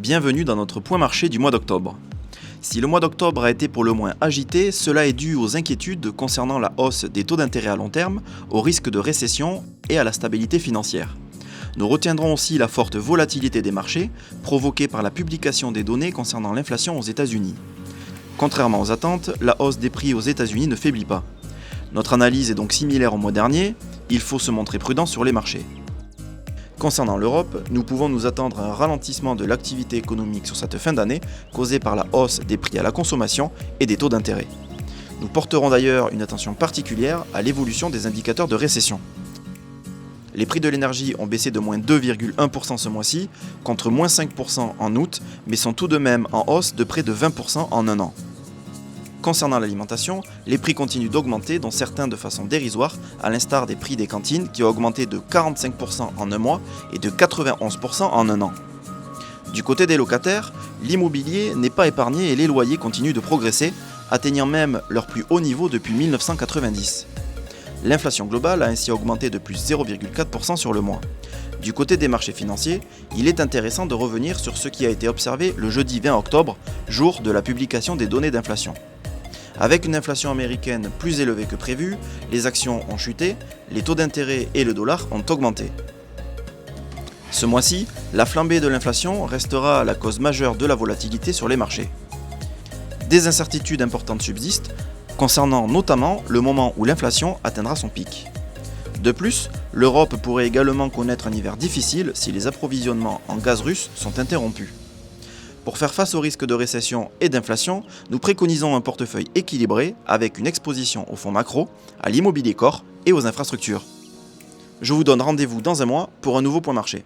Bienvenue dans notre point marché du mois d'octobre. Si le mois d'octobre a été pour le moins agité, cela est dû aux inquiétudes concernant la hausse des taux d'intérêt à long terme, au risque de récession et à la stabilité financière. Nous retiendrons aussi la forte volatilité des marchés, provoquée par la publication des données concernant l'inflation aux États-Unis. Contrairement aux attentes, la hausse des prix aux États-Unis ne faiblit pas. Notre analyse est donc similaire au mois dernier, il faut se montrer prudent sur les marchés. Concernant l'Europe, nous pouvons nous attendre à un ralentissement de l'activité économique sur cette fin d'année, causée par la hausse des prix à la consommation et des taux d'intérêt. Nous porterons d'ailleurs une attention particulière à l'évolution des indicateurs de récession. Les prix de l'énergie ont baissé de moins 2,1% ce mois-ci, contre moins 5% en août, mais sont tout de même en hausse de près de 20% en un an. Concernant l'alimentation, les prix continuent d'augmenter, dont certains de façon dérisoire, à l'instar des prix des cantines qui ont augmenté de 45% en un mois et de 91% en un an. Du côté des locataires, l'immobilier n'est pas épargné et les loyers continuent de progresser, atteignant même leur plus haut niveau depuis 1990. L'inflation globale a ainsi augmenté de plus 0,4% sur le mois. Du côté des marchés financiers, il est intéressant de revenir sur ce qui a été observé le jeudi 20 octobre, jour de la publication des données d'inflation. Avec une inflation américaine plus élevée que prévu, les actions ont chuté, les taux d'intérêt et le dollar ont augmenté. Ce mois-ci, la flambée de l'inflation restera la cause majeure de la volatilité sur les marchés. Des incertitudes importantes subsistent, concernant notamment le moment où l'inflation atteindra son pic. De plus, l'Europe pourrait également connaître un hiver difficile si les approvisionnements en gaz russe sont interrompus. Pour faire face au risque de récession et d'inflation, nous préconisons un portefeuille équilibré avec une exposition aux fonds macro, à l'immobilier corps et aux infrastructures. Je vous donne rendez-vous dans un mois pour un nouveau point marché.